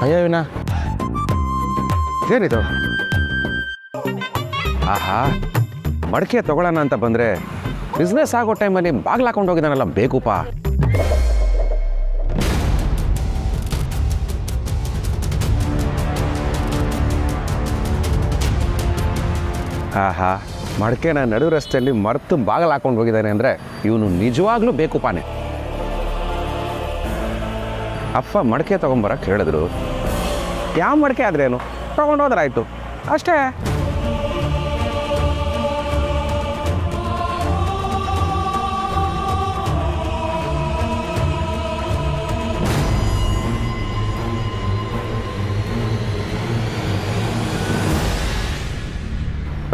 ಅಯ್ಯೋ ವಿನಾ ಏನಿದು? ಆಹಾ, ಮಡಿಕೆ ತಗೊಳ್ಳೋಣ ಅಂತ ಬಂದರೆ ಬಿಸ್ನೆಸ್ ಆಗೋ ಟೈಮಲ್ಲಿ ಬಾಗ್ಲು ಹಾಕೊಂಡು ಹೋಗಿದ್ದಾನಲ್ಲ ಬೇಕೂಪ. ಆಹಾ, ಮಡಿಕೆನ ನಡು ರಸ್ತೆಯಲ್ಲಿ ಮರೆತು ಬಾಗಿಲು ಹಾಕೊಂಡು ಹೋಗಿದ್ದಾನೆ ಅಂದರೆ ಇವನು ನಿಜವಾಗ್ಲೂ ಬೇಕೂಪಾನೆ. ಅಪ್ಪ ಮಡಿಕೆ ತೊಗೊಂಬರಕ್ಕೆ ಹೇಳಿದ್ರು. ಯಾವ ಮಡಿಕೆ ಆದ್ರೇನು, ತೊಗೊಂಡೋದ್ರಾಯ್ತು ಅಷ್ಟೇ.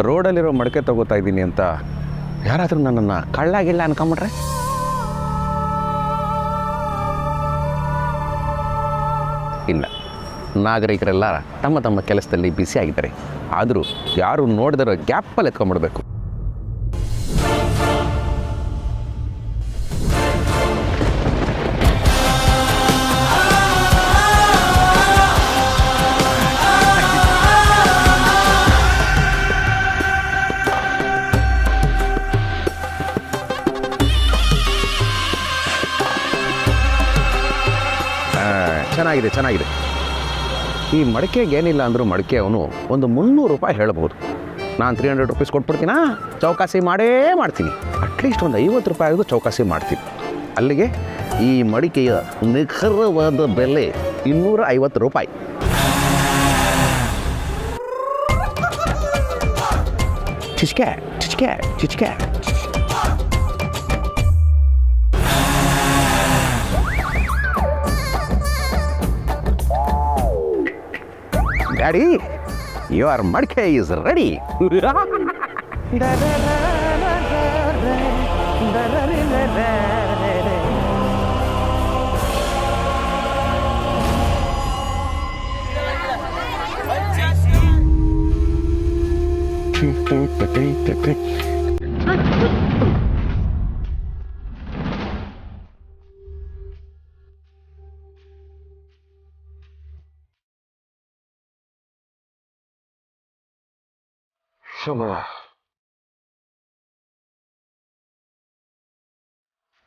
ರೋಡಲ್ಲಿರೋ ಮಡಿಕೆ ತಗೋತಾ ಇದ್ದೀನಿ ಅಂತ ಯಾರಾದರೂ ನನ್ನನ್ನು ಕಳ್ಳಾಗಿಲ್ಲ ಅನ್ಕೊಂಬಿಟ್ರೆ? ಇಲ್ಲ, ನಾಗರಿಕರೆಲ್ಲ ತಮ್ಮ ತಮ್ಮ ಕೆಲಸದಲ್ಲಿ ಬಿಸಿ ಆಗಿದ್ದಾರೆ. ಆದರೂ ಯಾರು ನೋಡಿದಿರೋ ಗ್ಯಾಪಲ್ಲಿ ಎತ್ಕೊಂಡ್ಬಿಡ್ಬೇಕು. ಚೆನ್ನಾಗಿದೆ ಚೆನ್ನಾಗಿದೆ. ಈ ಮಡಿಕೆಗೆ ಏನಿಲ್ಲ ಅಂದರೂ ಮಡಿಕೆ ಅವನು ಒಂದು 300 ರೂಪಾಯಿ ಹೇಳ್ಬೋದು. ನಾನು 300 ರೂಪೀಸ್ ಕೊಟ್ಬಿಡ್ತೀನಾ, ಚೌಕಾಸಿ ಮಾಡೇ ಮಾಡ್ತೀನಿ. ಅಟ್ಲೀಸ್ಟ್ ಒಂದು 50 ರೂಪಾಯಿ ಆಗೋದು ಚೌಕಾಸಿ ಮಾಡ್ತೀನಿ. ಅಲ್ಲಿಗೆ ಈ ಮಡಿಕೆಯ ನಿಖರವಾದ ಬೆಲೆ 250 ರೂಪಾಯಿ. ಚಿಚ್ಕೆ ಚಿಚ್ಕೆ ಚಿಚ್ಕೆ. Daddy, your madke is ready.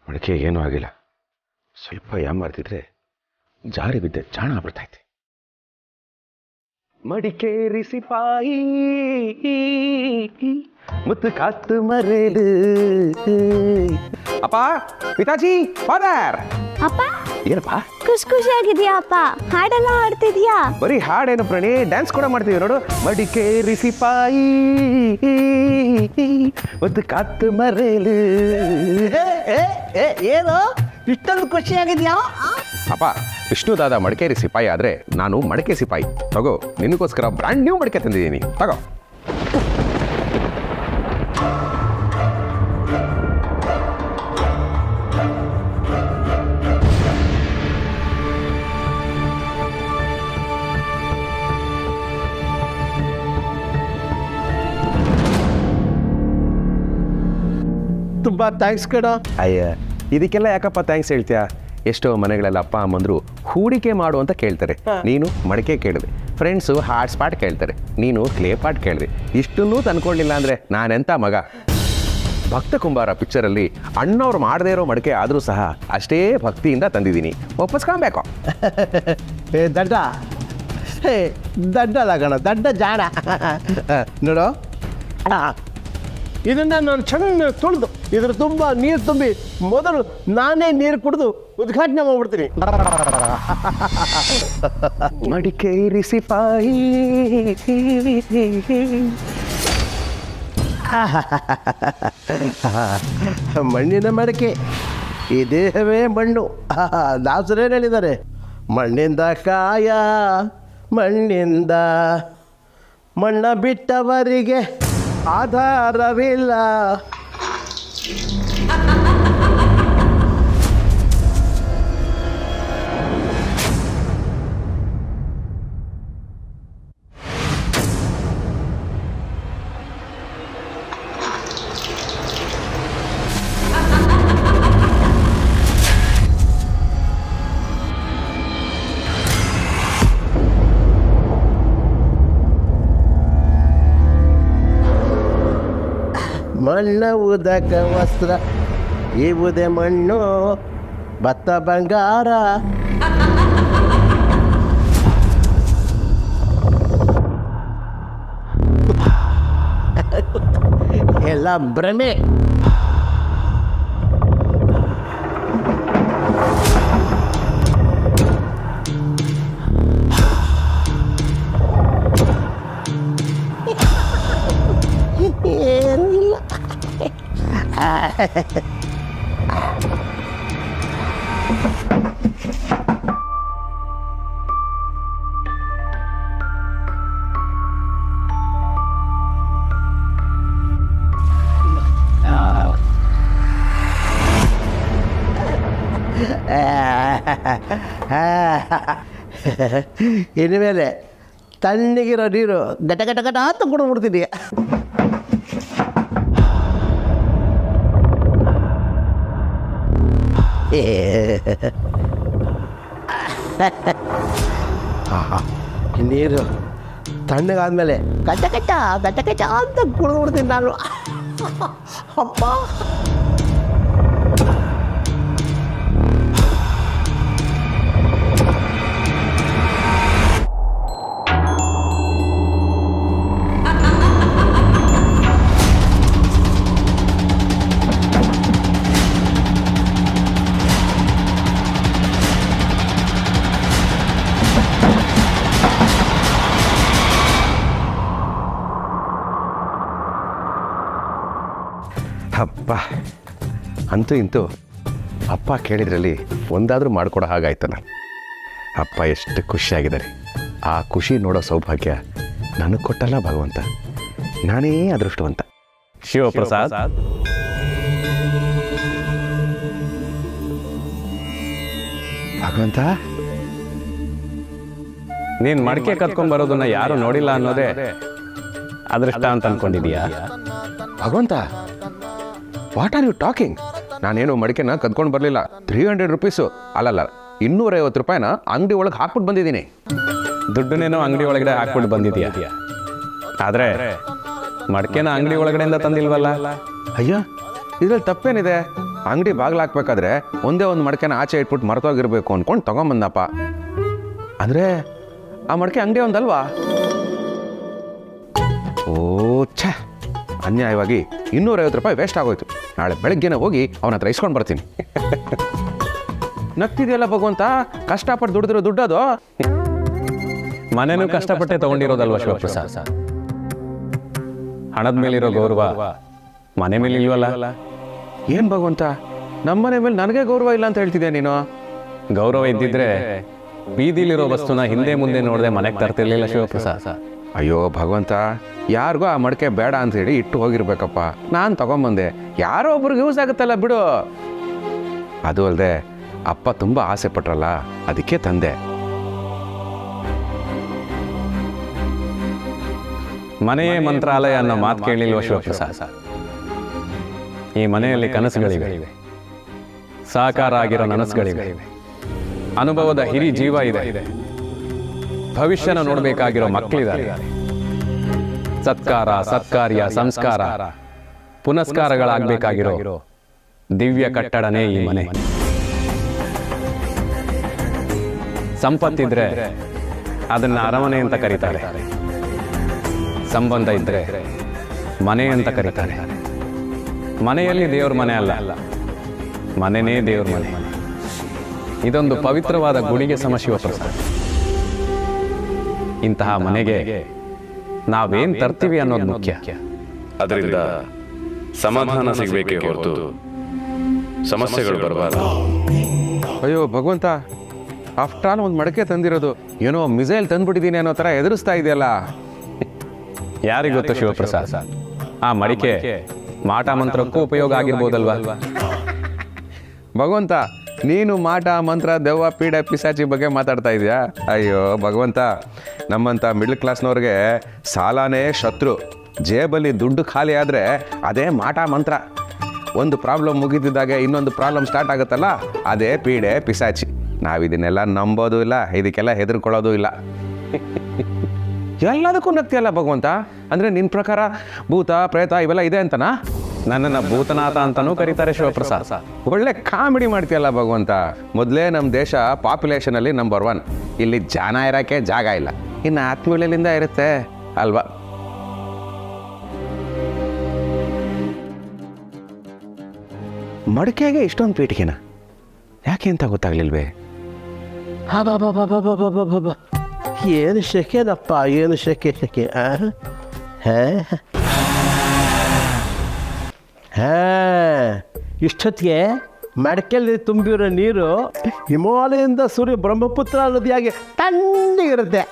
ಮಡಿಕೆ ಏನೂ ಆಗಿಲ್ಲ. ಸ್ವಲ್ಪ ಯಾಮಾರ್ತಿದ್ರೆ ಜಾರಿ ಬಿದ್ದೆ ಜಾಣ ಆಗ್ಬಿಡ್ತೈತೆ. ಮಡಿಕೇರಿ ಸಿಪಾಯಿ ಮುತ್ತು ಕಾತು ಮರೇಲು. ಅಪ್ಪ, ಪಿತಾಜಿ, ಫಾದರ್. ಅಪ್ಪ, ಏನಪ್ಪ ಖುಷಿ ಖುಷಿಯಾಗಿದ್ಯಾ? ಅಪ್ಪ ಹಾಡೆಲ್ಲ ಹಾಡ್ತಿದ್ಯಾ? ಬರೀ ಹಾಡೇನು ಪ್ರಾಣಿ, ಡ್ಯಾನ್ಸ್ ಕೂಡ ಮಾಡ್ತೀವಿ ನೋಡು. ಮಡಿಕೇರಿ ಸಿಪಾಯಿ ಮುತ್ತು ಕಾತು ಮರೇಲು. ಏನು ಇಷ್ಟೊಂದು ಖುಷಿಯಾಗಿದ್ಯಾ? ಅಪ್ಪ, ವಿಷ್ಣುದಾದ ಮಡಿಕೇರಿ ಸಿಪಾಯಿ ಆದರೆ ನಾನು ಮಡಿಕೆ ಸಿಪಾಯಿ. ತಗೋ, ನಿನಗೋಸ್ಕರ ಬ್ರ್ಯಾಂಡ್ ನ್ಯೂ ಮಡಿಕೆ ತಂದಿದ್ದೀನಿ, ತಗೋ. ತುಂಬಾ ಥ್ಯಾಂಕ್ಸ್ ಕಣ. ಅಯ್ಯ, ಇದಕ್ಕೆಲ್ಲ ಯಾಕಪ್ಪ ಥ್ಯಾಂಕ್ಸ್ ಹೇಳ್ತೀಯಾ? ಎಷ್ಟೋ ಮನೆಗಳೆಲ್ಲ ಅಪ್ಪ ಅಮ್ಮಂದ್ರು ಹೂಡಿಕೆ ಮಾಡು ಅಂತ ಕೇಳ್ತಾರೆ. ನೀನು ಮಡಿಕೆ ಕೇಳಿದೆ. ಫ್ರೆಂಡ್ಸು ಹಾಟ್ ಸ್ಪಾಟ್ ಕೇಳ್ತಾರೆ, ನೀನು ಕ್ಲೇ ಪಾಟ್ ಕೇಳಿದೆ. ಇಷ್ಟನ್ನೂ ತಂದ್ಕೊಳ್ಳಿಲ್ಲ ಅಂದರೆ ನಾನೆಂಥ ಮಗ? ಭಕ್ತ ಕುಂಬಾರ ಪಿಕ್ಚರಲ್ಲಿ ಅಣ್ಣವ್ರು ಮಾಡದೇ ಇರೋ ಮಡಿಕೆ ಆದರೂ ಸಹ ಅಷ್ಟೇ ಭಕ್ತಿಯಿಂದ ತಂದಿದ್ದೀನಿ, ಒಪ್ಪಿಸ್ಕೊಬೇಕು. ದಡ್ಡ ದಡ್ಡಲ್ಲ ಕಣ, ದಡ್ಡ ಜಾಣ. ನೋಡು, ಇದನ್ನು ನಾನು ಚೆನ್ನಾಗಿ ತೊಳೆದು ಇದ್ರ ತುಂಬ ನೀರು ತುಂಬಿ ಮೊದಲು ನಾನೇ ನೀರು ಕುಡಿದು ಉದ್ಘಾಟನೆ ಮಾಡ್ಬಿಡ್ತೀನಿ. ಮಡಿಕೇರಿ ಸಿಪಾಯಿ. ಮಣ್ಣಿನ ಮಡಿಕೆ, ಈ ದೇಹವೇ ಮಣ್ಣು. ದಾಸರೇನು ಹೇಳಿದ್ದಾರೆ? ಮಣ್ಣಿಂದ ಕಾಯ, ಮಣ್ಣಿಂದ ಮಣ್ಣ ಬಿಟ್ಟವರಿಗೆ ಆಧಾರವಿಲ್ಲ. ಮಣ್ಣ ಉದಕ ವಸ್ತ್ರ ಇವುದೇ ಮಣ್ಣು ಭತ್ತ ಬಂಗಾರ. ಎಲ್ಲ ಭ್ರಮೆ. ಏನಿಲ್ಲ. ಇನ್ಮೇಲೆ ತಣ್ಣಗಿರೋ ನೀರು ಗಟ ಗಟ ಗಟ ಅಂತ ಕುಡಿದ್ಬಿಡ್ತೀನಿ. ನೀರು ತಣ್ಣಗಾದ್ಮೇಲೆ ಗಟ ಗಟ ಗಟ ಗಟ ಅಂತ ಕುಡಿದ್ಬಿಡ್ತೀನಿ ನಾನು. ಅಪ್ಪ ಅಪ್ಪ ಅಂತೂ ಇಂತೂ ಅಪ್ಪ ಕೇಳಿದ್ರಲ್ಲಿ ಒಂದಾದರೂ ಮಾಡಿಕೊಡೋ ಹಾಗಾಯ್ತಲ್ಲ. ಅಪ್ಪ ಎಷ್ಟು ಖುಷಿಯಾಗಿದ್ದಾರೆ. ಆ ಖುಷಿ ನೋಡೋ ಸೌಭಾಗ್ಯ ನನಗೆ ಕೊಟ್ಟಲ್ಲ ಭಗವಂತ. ನಾನೇ ಅದೃಷ್ಟವಂತ. ಶಿವಪ್ರಸಾದ್, ಭಗವಂತ, ನೀನ್ ಮಡಿಕೆ ಕತ್ಕೊಂಡ್ಬರೋದನ್ನ ಯಾರು ನೋಡಿಲ್ಲ ಅನ್ನೋದೇ ಅದೃಷ್ಟ ಅಂತ ಅನ್ಕೊಂಡಿದೀಯಾ? ಭಗವಂತ, ವಾಟ್ ಆರ್ ಯು ಟಾಕಿಂಗ್? ನಾನೇನು ಮಡಿಕೆನ ಕದ್ಕೊಂಡು ಬರಲಿಲ್ಲ. 300 ರೂಪೀಸು ಅಲ್ಲಲ್ಲ 250 ರೂಪಾಯಿನ ಅಂಗಡಿ ಒಳಗೆ ಹಾಕ್ಬಿಟ್ಟು ಬಂದಿದ್ದೀನಿ. ದುಡ್ಡನ್ನೇನೋ ಅಂಗಡಿ ಒಳಗಡೆ ಹಾಕ್ಬಿಟ್ಟು ಬಂದಿದ್ಯಾ, ಆದ್ರೆ ಮಡಿಕೆನ ಅಂಗಡಿ ಒಳಗಡೆಯಿಂದ ತಂದಿಲ್ವಲ್ಲ? ಅಯ್ಯೋ, ಇದ್ರಲ್ಲಿ ತಪ್ಪೇನಿದೆ? ಅಂಗಡಿ ಬಾಗಿಲು ಹಾಕ್ಬೇಕಾದ್ರೆ ಒಂದೇ ಒಂದು ಮಡಿಕೆನ ಆಚೆ ಇಟ್ಬಿಟ್ಟು ಮರ್ತೋಗಿರ್ಬೇಕು ಅಂದ್ಕೊಂಡು ತಗೊಂಬಂದಪ್ಪ. ಅಂದರೆ ಆ ಮಡಿಕೆ ಅಂಗಡಿ ಒಂದಲ್ವಾ? ಓ ಛ, ಅನ್ಯಾಯವಾಗಿ 250 ರೂಪಾಯಿ ವೇಸ್ಟ್ ಆಗೋಯ್ತು. ನಾಳೆ ಬೆಳಗ್ಗೆನೇ ಹೋಗಿ ಅವನ ಹತ್ರ ಇಸ್ಕೊಂಡು ಬರ್ತೀನಿ. ನಗ್ತಿದೆಯಲ್ಲ ಭಗವಂತ, ಕಷ್ಟಪಟ್ಟು ದುಡಿದಿರೋ ದುಡ್ಡದು. ಮನೇನೂ ಕಷ್ಟಪಟ್ಟೆ ತಗೊಂಡಿರೋದಲ್ವ ಶಿವಪ್ರಸಾದ್? ಹಣದ ಮೇಲಿರೋ ಗೌರವ ಮನೆ ಮೇಲೆ ಇಲ್ವಲ್ಲ? ಏನು ಭಗವಂತ, ನಮ್ಮನೆ ಮೇಲೆ ನನಗೆ ಗೌರವ ಇಲ್ಲ ಅಂತ ಹೇಳ್ತಿದ್ದೆ ನೀನು? ಗೌರವ ಇದ್ದಿದ್ರೆ ಬೀದಿಲಿರೋ ವಸ್ತುನ ಹಿಂದೆ ಮುಂದೆ ನೋಡದೆ ಮನೆಗೆ ತರ್ತಿರ್ಲಿಲ್ಲ ಶಿವಪ್ರಸಾದ್. ಅಯ್ಯೋ ಭಗವಂತ, ಯಾರಿಗೋ ಆ ಮಡಿಕೆ ಬೇಡ ಅಂತ ಹೇಳಿ ಇಟ್ಟು ಹೋಗಿರ್ಬೇಕಪ್ಪ. ನಾನು ತಗೊಂಬಂದೆ, ಯಾರೋ ಒಬ್ರಿಗೆ ಯೂಸ್ ಆಗುತ್ತಲ್ಲ ಬಿಡು. ಅದು ಅಲ್ಲದೆ ಅಪ್ಪ ತುಂಬ ಆಸೆ ಪಟ್ರಲ್ಲ, ಅದಕ್ಕೆ ತಂದೆ. ಮನೆಯೇ ಮಂತ್ರಾಲಯ ಅನ್ನೋ ಮಾತು ಕೇಳಿಲ್ವ ಶಿವಪ್ರಸಾದ್? ಈ ಮನೆಯಲ್ಲಿ ಕನಸುಗಳಿವೆ, ಸಾಕಾರ ಆಗಿರೋ ನನಸುಗಳಿವೆ, ಅನುಭವದ ಹಿರಿ ಜೀವ ಇದೆ, ಭವಿಷ್ಯನ ನೋಡಬೇಕಾಗಿರೋ ಮಕ್ಕಳಿದ್ದಾರೆ. ಸತ್ಕಾರ, ಸತ್ಕಾರ್ಯ, ಸಂಸ್ಕಾರ, ಪುನಸ್ಕಾರಗಳಾಗಬೇಕಾಗಿರೋ ದಿವ್ಯ ಕಟ್ಟಡನೇ ಈ ಮನೆ. ಸಂಪತ್ತಿದ್ರೆ ಅದನ್ನ ಅರಮನೆ ಅಂತ ಕರೀತಾರೆ, ಸಂಬಂಧ ಇದ್ರೆ ಮನೆ ಅಂತ ಕರೀತಾರೆ. ಮನೆಯಲ್ಲಿ ದೇವ್ರ ಮನೆ ಅಲ್ಲ, ಮನೆನೇ ದೇವ್ರ ಮನೆ. ಇದೊಂದು ಪವಿತ್ರವಾದ ಗುಡಿಗೆ ಸಮ ಶಿವಪ್ರಸಾದ್. ಇಂತಹ ಮನೆಗೆ ನಾವೇನ್ ತರ್ತೀವಿ ಅನ್ನೋದು ಮುಖ್ಯ. ಅದರಿಂದ ಸಮಾಧಾನ ಸಿಗಬೇಕೇ ಹೊರತು ಸಮಸ್ಯೆಗಳು ಬರಬಾರದು. ಅಯ್ಯೋ ಭಗವಂತ, ಆಫ್ಟರ್ ಆಲ್ ಒಂದು ಮಡಿಕೆ ತಂದಿರೋದು ಏನೋ ಮಿಸೈಲ್ ತಂದ್ಬಿಟ್ಟಿದ್ದೀನಿ ಅನ್ನೋ ಥರ ಎದುರಿಸ್ತಾ ಇದೆಯಲ್ಲ. ಯಾರಿಗೊತ್ತು ಶಿವಪ್ರಸಾದ್, ಆ ಮಡಿಕೆ ಮಾಟ ಮಂತ್ರಕ್ಕೂ ಉಪಯೋಗ ಆಗಿರ್ಬೋದಲ್ವಾ? ಭಗವಂತ, ನೀನು ಮಾಟ ಮಂತ್ರ ದೆವ್ವ ಪೀಡೆ ಪಿಸಾಚಿ ಬಗ್ಗೆ ಮಾತಾಡ್ತಾ ಇದೆಯಾ? ಅಯ್ಯೋ ಭಗವಂತ, ನಮ್ಮಂಥ ಮಿಡ್ಲ್ ಕ್ಲಾಸ್ನವ್ರಿಗೆ ಸಾಲನೇ ಶತ್ರು. ಜೇಬಲ್ಲಿ ದುಡ್ಡು ಖಾಲಿ ಆದರೆ ಅದೇ ಮಾಟ ಮಂತ್ರ. ಒಂದು ಪ್ರಾಬ್ಲಮ್ ಮುಗಿದಿದ್ದಾಗೆ ಇನ್ನೊಂದು ಪ್ರಾಬ್ಲಮ್ ಸ್ಟಾರ್ಟ್ ಆಗುತ್ತಲ್ಲ, ಅದೇ ಪೀಡೆ ಪಿಸಾಚಿ. ನಾವಿದನ್ನೆಲ್ಲ ನಂಬೋದು ಇಲ್ಲ, ಇದಕ್ಕೆಲ್ಲ ಹೆದರ್ಕೊಳ್ಳೋದು ಇಲ್ಲ. ಎಲ್ಲದಕ್ಕೂ ನಗ್ತಿಯಲ್ಲ ಭಗವಂತ. ಅಂದರೆ ನಿನ್ನ ಪ್ರಕಾರ ಭೂತ ಪ್ರೇತ ಇವೆಲ್ಲ ಇದೆ ಅಂತನಾ? ನನ್ನನ್ನು ಭೂತನಾಥ ಅಂತಲೂ ಕರೀತಾರೆ ಶಿವಪ್ರಸಾದ್. ಒಳ್ಳೆ ಕಾಮಿಡಿ ಮಾಡ್ತೀಯಲ್ಲ ಭಗವಂತ. ಮೊದಲೇ ನಮ್ಮ ದೇಶ ಪಾಪ್ಯುಲೇಷನಲ್ಲಿ ನಂಬರ್ 1. ಇಲ್ಲಿ ಜನ ಇರೋಕ್ಕೆ ಜಾಗ ಇಲ್ಲ, ಇನ್ನು ಆತ್ಮೀಯಲಿಂದ ಇರುತ್ತೆ ಅಲ್ವಾ? ಮಡಿಕೆಗೆ ಇಷ್ಟೊಂದು ಪೀಠಿಗೆನ ಯಾಕೆ ಅಂತ ಗೊತ್ತಾಗ್ಲಿಲ್ವೇ? ಏನು ಶೆಕೆನಪ್ಪ, ಏನು ಶೆಕೆ ಇಷ್ಟೊತ್ತಿಗೆ ಮಡಕೆಯಲ್ಲಿ ತುಂಬಿರೋ ನೀರು ಹಿಮಾಲಯದಿಂದ ಸೂರ್ಯ ಬ್ರಹ್ಮಪುತ್ರ ನದಿಯಾಗಿ ತಣ್ಣಗಿರುತ್ತೆ.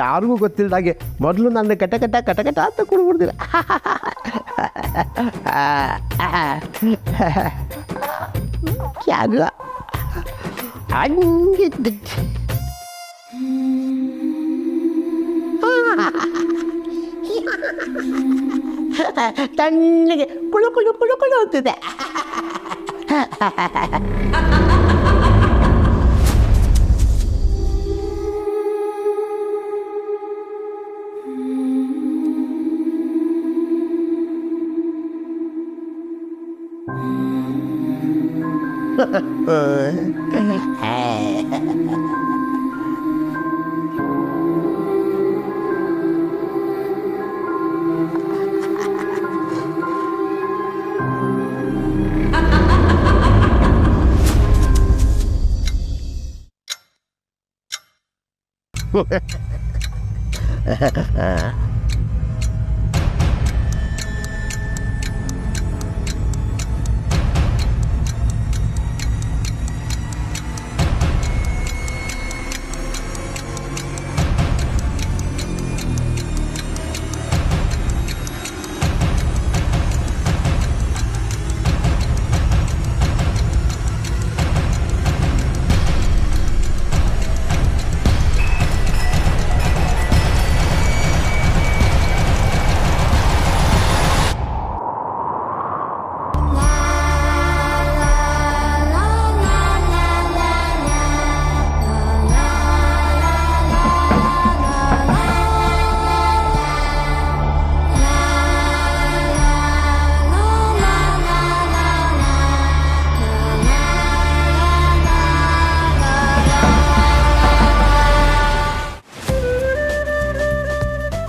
ಯಾರಿಗೂ ಗೊತ್ತಿಲ್ಲದಾಗೆ ಮೊದಲು ನನ್ನ ಕಟಕಟ ಅಂತ ಕುಡ್ಬಿಡ್ತೀರ. ಯಾಗ ಹಂಗಿದ್ದ ತಣ್ಣಗೆ ಕುಳು ಕುಳು ಕುಳು ಕುಳು ಅಂತಿದೆ.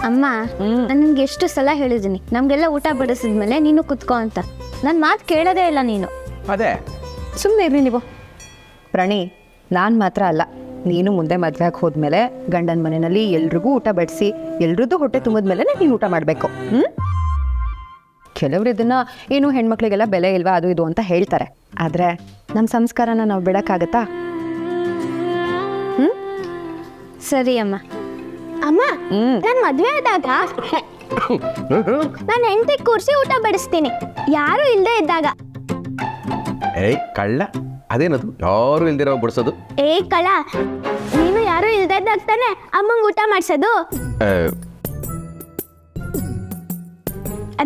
ಅಮ್ಮ, ನಾನು ನಿನ್ಗೆ ಎಷ್ಟು ಸಲ ಹೇಳಿದ್ದೀನಿ, ನಮಗೆಲ್ಲ ಊಟ ಬಡಿಸಿದ್ಮೇಲೆ ನೀನು ಕುತ್ಕೋ ಅಂತ. ನನ್ನ ಮಾತು ಕೇಳೋದೇ ಇಲ್ಲ ನೀನು. ಅದೇ ಸುಮ್ಮನೆ ಇರ್ರಿ ನೀವು. ಪ್ರಣಿ, ನಾನು ಮಾತ್ರ ಅಲ್ಲ, ನೀನು ಮುಂದೆ ಮದುವೆಗೆ ಹೋದ್ಮೇಲೆ ಗಂಡನ ಮನೆಯಲ್ಲಿ ಎಲ್ರಿಗೂ ಊಟ ಬಡಿಸಿ ಎಲ್ರದ್ದು ಹೊಟ್ಟೆ ತುಂಬಿದ್ಮೇಲೆ ನೀನು ಊಟ ಮಾಡಬೇಕು. ಕೆಲವರು ಇದನ್ನು ಏನು ಹೆಣ್ಮಕ್ಳಿಗೆಲ್ಲ ಬೆಲೆ ಇಲ್ವಾ ಅದು ಇದು ಅಂತ ಹೇಳ್ತಾರೆ. ಆದರೆ ನಮ್ಮ ಸಂಸ್ಕಾರನ ನಾವು ಬಿಡೋಕ್ಕಾಗತ್ತಾ? ಸರಿ ಅಮ್ಮ. ಅಮ್ಮ, ನಾನು ಮದುವೆ ಆದಾಗ ನಾನು ಹೆಂಡತಿ ಕೂರಿಸಿ ಊಟ ಬಡಿಸ್ತೀನಿ, ಯಾರು ಇಲ್ಲದೆ ಇದ್ದಾಗ. ಏಯ್ ಕಳ್ಳ, ಅದೇನದು ಯಾರು ಇಲ್ದಿರೋ ಬಡಿಸೋದು? ಏಯ್ ಕಳ್ಳ, ನೀನು ಯಾರು ಇಲ್ಲದೆ ಇದ್ದಾಗ ತಾನೆ ಅಮ್ಮಂಗೆ ಊಟ ಮಾಡಿಸೋದು.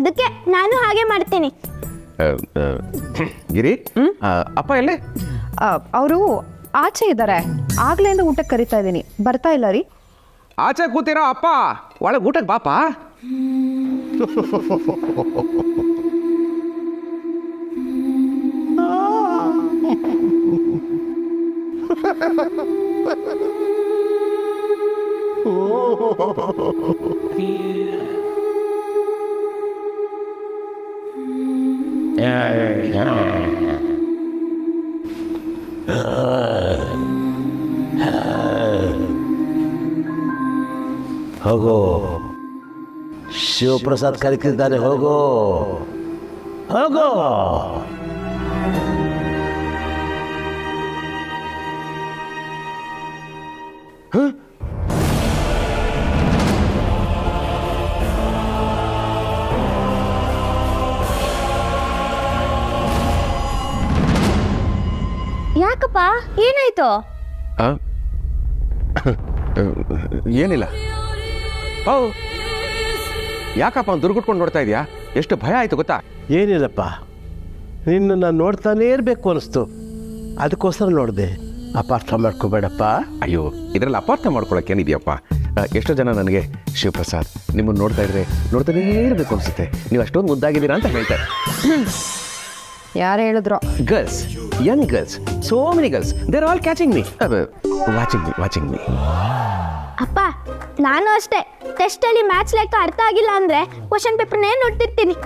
ಅದಕ್ಕೆ ನಾನು ಹಾಗೆ ಮಾಡ್ತೀನಿ. ಗಿರಿ, ಅಪ್ಪ ಎಲ್ಲೇ? ಅವರು ಆಚೆ ಇದ್ದಾರೆ, ಆಗ್ಲಿಂದ ಊಟಕ್ಕೆ ಕರಿತಾ ಇದ್ದೀನಿ, ಬರ್ತಾ ಇಲ್ಲ ರೀ. ಆಚೆ ಕೂತಿರೋ ಅಪ್ಪ ಒಳಗೆ ಊಟಕ್ಕೆ ಬಾಪ. ಹೋಗೋ, ಶಿವಪ್ರಸಾದ್ ಕರೀತಿದ್ದಾನೆ, ಹೋಗೋ ಹೋಗೋ. ಯಾಕಪ್ಪ, ಏನಾಯ್ತು? ಏನಿಲ್ಲ. ಓ, ಯಾಕಪ್ಪ ಅವ್ನು ದುರ್ಗುಟ್ಕೊಂಡು ನೋಡ್ತಾ ಇದೆಯಾ? ಎಷ್ಟು ಭಯ ಆಯಿತು ಗೊತ್ತಾ? ಏನಿಲ್ಲಪ್ಪ, ನಿನ್ನನ್ನು ನೋಡ್ತಾನೇ ಇರಬೇಕು ಅನಿಸ್ತು, ಅದಕ್ಕೋಸ್ಕರ ನೋಡಿದೆ. ಅಪಾರ್ಥ ಮಾಡ್ಕೋಬೇಡಪ್ಪ. ಅಯ್ಯೋ, ಇದರಲ್ಲಿ ಅಪಾರ್ಥ ಮಾಡ್ಕೊಳಕ್ಕೇನಿದೆಯಪ್ಪ? ಎಷ್ಟೋ ಜನ ನನಗೆ ಶಿವಪ್ರಸಾದ್ ನಿಮ್ಮನ್ನು ನೋಡ್ತಾ ಇದ್ರೆ ನೋಡ್ತಾನೇ ಇರಬೇಕು ಅನಿಸುತ್ತೆ, ನೀವು ಅಷ್ಟೊಂದು ಮುದ್ದಾಗಿದ್ದೀರಾ ಅಂತ ಹೇಳ್ತಾರೆ. ಯಾರು ಹೇಳಿದ್ರು? Girls, Young girls, so many girls, they are all catching me, watching me. ಅಪ್ಪ ನಾನು ಅಷ್ಟೇ, ಟೆಸ್ಟಲ್ಲಿ ಮ್ಯಾಥ್ಸ್ ಲೆಕ್ಕ ಅರ್ಥ ಆಗಿಲ್ಲ ಅಂದರೆ ಕ್ವಶನ್ ಪೇಪರ್ನೇ ನೋಡ್ತಿರ್ತೀನಿ.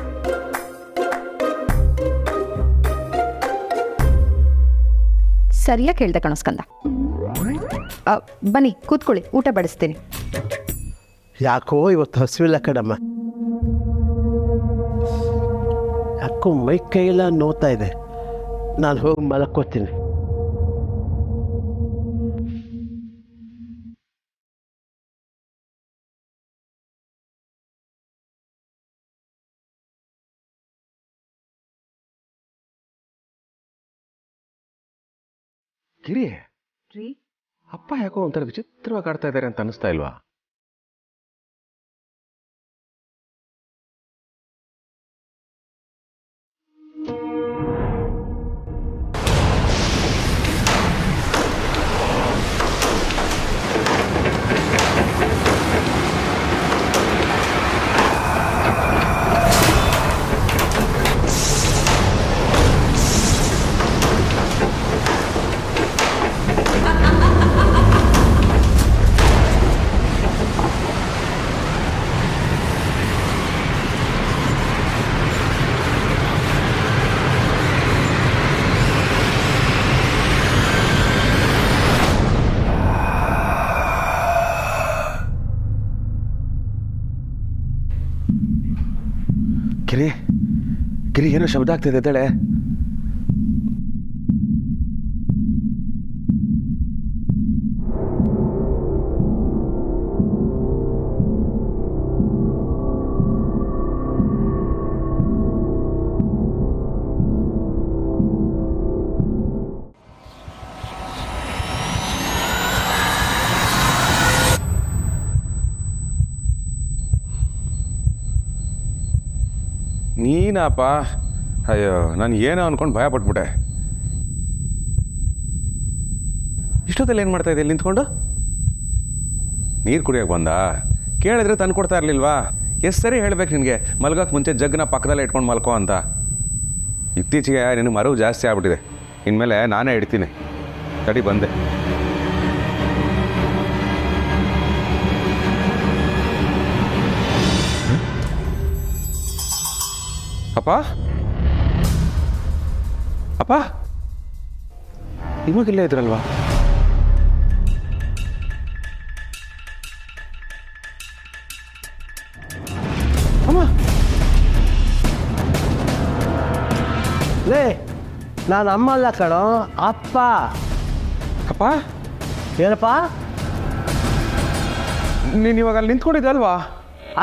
ಸರಿಯಾಗಿ ಹೇಳ್ದೆ ಕಣಸ್ಕಂದ. ಬನ್ನಿ ಕೂತ್ಕೊಳ್ಳಿ, ಊಟ ಬಡಿಸ್ತೀನಿ. ಯಾಕೋ ಇವತ್ತು ಹಸಿವಿಲ್ಲ ಕಣಮ್ಮ, ಯಾಕೋ ಮೈ ಕೈಯೆಲ್ಲ ನೋವ್ತಾ ಇದೆ. ನಾನು ಹೋಗಿ ಮಲಕ್ಕೋತೀನಿ. ಗಿರಿ, ಅಪ್ಪ ಯಾಕೋ ಒಂಥರ ವಿಚಿತ್ರವಾಗಿ ಆಡ್ತಾ ಇದ್ದಾರೆ ಅಂತ ಅನಿಸ್ತಾ ಇಲ್ವಾ? ಗಿರಿ ಏನೋ ಶಬ್ದ ಆಗ್ತಿದೆ ಎದ್ದೇಳೆ. ನೀನಪ್ಪ, ಅಯ್ಯೋ ನಾನು ಏನೋ ಅನ್ಕೊಂಡು ಭಯ ಪಟ್ಬಿಟ್ಟೆ. ಇಷ್ಟೊತ್ತಲ್ಲಿ ಏನು ಮಾಡ್ತಾ ಇದ್ದೆ ನಿಂತ್ಕೊಂಡು? ನೀರು ಕುಡಿಯೋಕೆ ಬಂದ? ಕೇಳಿದ್ರೆ ತಂದು ಕೊಡ್ತಾ ಇರಲಿಲ್ವಾ? ಎಷ್ಟು ಸರಿ ಹೇಳ್ಬೇಕು ನಿನಗೆ ಮಲ್ಗೋಕೆ ಮುಂಚೆ ಜಗ್ಗನ ಪಕ್ಕದಲ್ಲೇ ಇಟ್ಕೊಂಡು ಮಲ್ಕೋ ಅಂತ. ಇತ್ತೀಚೆಗೆ ನಿನಗೆ ಮರವು ಜಾಸ್ತಿ ಆಗ್ಬಿಟ್ಟಿದೆ, ಇನ್ಮೇಲೆ ನಾನೇ ಇಡ್ತೀನಿ. ತಡಿ ಬಂದೆ. ಅಪ್ಪ ಅಪ್ಪ ಇವಾಗೆಲ್ಲೇ ಇದ್ರಲ್ವಾ? ಅಮ್ಮ ಲೇ, ನಾನು ಅಮ್ಮ ಅಲ್ಲ ಕಣೋ, ಅಪ್ಪ. ಅಪ್ಪ ಏನಪ್ಪ? ನೀನು ಇವಾಗ ಅಲ್ಲಿ ನಿಂತ್ಕೊಂಡಿದ್ದೆ ಅಲ್ವಾ?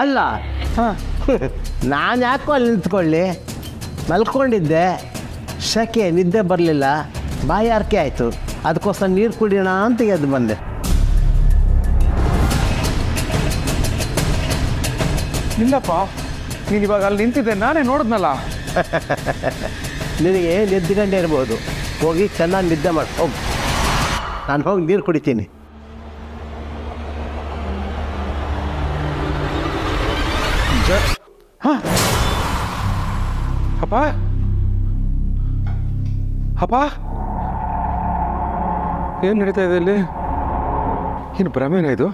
ಅಲ್ಲ, ನಾನು ಯಾಕೋ ಅಲ್ಲಿ ನಿಂತ್ಕೊಳ್ಳಿ, ಮಲ್ಕೊಂಡಿದ್ದೆ. ಶಕೆ, ನಿದ್ದೆ ಬರಲಿಲ್ಲ, ಬಾಯಾರಿಕೆ ಆಯಿತು, ಅದಕ್ಕೋಸ್ಕರ ನೀರು ಕುಡಿಯೋಣ ಅಂತ ಎದ್ದು ಬಂದೆ. ಇಲ್ಲಪ್ಪ, ನೀನು ಇವಾಗ ಅಲ್ಲಿ ನಿಂತಿದ್ದೆ, ನಾನೇ ನೋಡಿದ್ನಲ್ಲ. ನಿನಗೆ ನಿದ್ದುಗಂಡೆ ಇರ್ಬೋದು, ಹೋಗಿ ಚೆನ್ನಾಗಿ ನಿದ್ದೆ ಮಾಡಿ ಹೋಗಿ. ನಾನು ಹೋಗಿ ನೀರು ಕುಡಿತೀನಿ. ಅಪ್ಪ ಅಪ್ಪ ಏನು ನಡೀತಾ ಇದೆ ಇಲ್ಲಿ? ಏನು ಭ್ರಮೇನ ಇದು?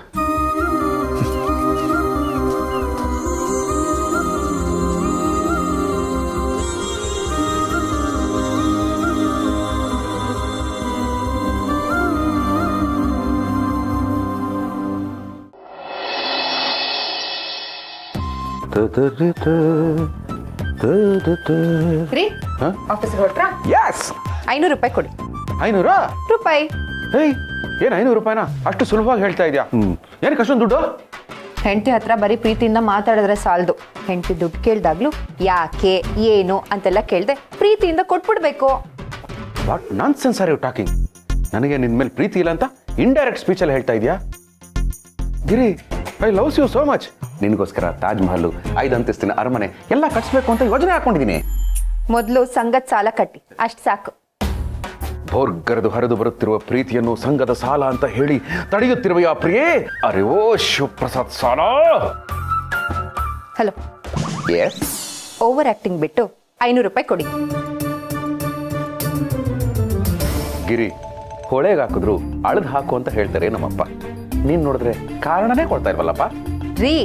ಆಫೀಸ್ಗೆ ಹೊರಟ್ರಾ? ಯಸ್. 500 ರೂಪಾಯಿ ಕೊಡಿ. 500 ರೂಪಾಯಿ? ಏಯ್, ಏನು 500 ರೂಪಾಯಿನ? ಅಷ್ಟು ಸುಲಭವಾಗಿ ಹೇಳ್ತಾ ಇದೆಯಾ? ಏನಕ್ಕೆ ಅಷ್ಟೊಂದು ದುಡ್ಡು? ಹೆಂಡತಿ ಹತ್ರ ಬರೀ ಪ್ರೀತಿಯಿಂದ ಮಾತಾಡಿದ್ರೆ ಸಾಲದು. ಹೆಂಡತಿ ದುಡ್ಡು ಕೇಳಿದಾಗ್ಲೂ ಯಾಕೆ ಏನು ಅಂತೆಲ್ಲ ಕೇಳ್ದೆ ಪ್ರೀತಿಯಿಂದ ಕೊಟ್ಬಿಡ್ಬೇಕು. What nonsense are you talking? ನನಗೆ ನಿನ್ನ ಮೇಲೆ ಪ್ರೀತಿ ಇಲ್ಲ ಅಂತ ಇಂಡೈರೆಕ್ಟ್ ಸ್ಪೀಚಲ್ಲಿ ಹೇಳ್ತಾ ಇದೆಯಾ? Giri, I loves you so much. ನಿನಗೋಸ್ಕರ ತಾಜ್ ಮಹಲ್, 5 ಅಂತಸ್ತಿನ ಅರಮನೆ ಎಲ್ಲ ಕಟ್ಸ್ಬೇಕು ಅಂತ ಯೋಜನೆ ಹಾಕೊಂಡಿದ್ದೀನಿ. ಮೊದಲು ಸಂಘದ ಸಾಲ ಕಟ್ಟಿ, ಅಷ್ಟು ಸಾಕು. ಭೋರ್ಗರೆದು ಹರಿದು ಬರುತ್ತಿರುವ ಪ್ರೀತಿಯನ್ನು ಸಂಘದ ಸಾಲ ಅಂತ ಹೇಳಿ ತಡೆಯುತ್ತಿರುವ ಪ್ರಿಯೇ, ಅರೆ ಓ ಶಿವಪ್ರಸಾದ್ ಸಾಲ. ಹಲೋ, ಎಸ್, ಓವರ್ ಆಕ್ಟಿಂಗ್ ಬಿಟ್ಟು 500 ರೂಪಾಯಿ ಕೊಡಿ. ಗಿರಿ, ಹೊಳೆಗೆ ಹಾಕಿದ್ರು ಅಳದ್ ಹಾಕು ಅಂತ ಹೇಳ್ತಾರೆ ನಮ್ಮಪ್ಪ. ನೀನ್ ನೋಡಿದ್ರೆ ಕಾರಣನೇ ಕೊಡ್ತಾ ಇಲ್ವಲ್ಲಪ್ಪ. ರೀ,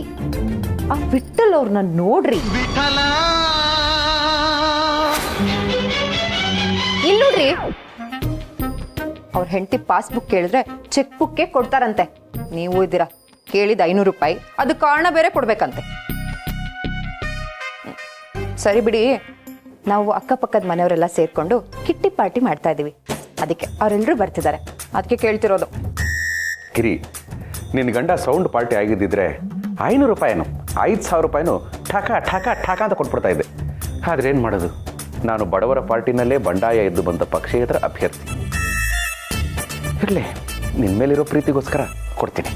ಆ ವಿಠಲ್ ಅವ್ರನ್ನ ನೋಡ್ರಿ. ಇಲ್ಲಿ ನೋಡ್ರಿ, ಅವ್ರ ಹೆಂಡತಿ ಪಾಸ್ಬುಕ್ ಕೇಳಿದ್ರೆ ಚೆಕ್ ಬುಕ್ಗೆ ಕೊಡ್ತಾರಂತೆ. ನೀವು ಇದ್ದೀರಾ ಕೇಳಿದ 500 ರೂಪಾಯಿ, ಅದು ಕಾರಣ ಬೇರೆ ಕೊಡ್ಬೇಕಂತೆ. ಸರಿ ಬಿಡಿ, ನಾವು ಅಕ್ಕಪಕ್ಕದ ಮನೆಯವರೆಲ್ಲ ಸೇರ್ಕೊಂಡು ಕಿಟ್ಟಿ ಪಾರ್ಟಿ ಮಾಡ್ತಾ ಇದೀವಿ. ಅದಕ್ಕೆ ಅವರೆಲ್ಲರೂ ಬರ್ತಿದ್ದಾರೆ, ಅದಕ್ಕೆ ಕೇಳ್ತಿರೋದು. ಗಿರಿ, ನಿನ್ನ ಗಂಡ ಸೌಂಡ್ ಪಾರ್ಟಿ ಆಗಿದ್ದಿದ್ರೆ 500 ರೂಪಾಯಿನೋ 5,000 ರೂಪಾಯಿನೋ ಠಕ ಠಕ ಠಕ ಅಂತ ಕೊಟ್ಬಿಡ್ತಾ ಇದ್ದೆ. ಆದ್ರೆ ಏನು ಮಾಡೋದು, ನಾನು ಬಡವರ ಪಾರ್ಟಿನಲ್ಲೇ ಬಂಡಾಯ ಎದ್ದು ಬಂದ ಪಕ್ಷೇತರ ಅಭ್ಯರ್ಥಿ. ಇರಲಿ, ನಿನ್ನ ಮೇಲಿರೋ ಪ್ರೀತಿಗೋಸ್ಕರ ಕೊಡ್ತೀನಿ.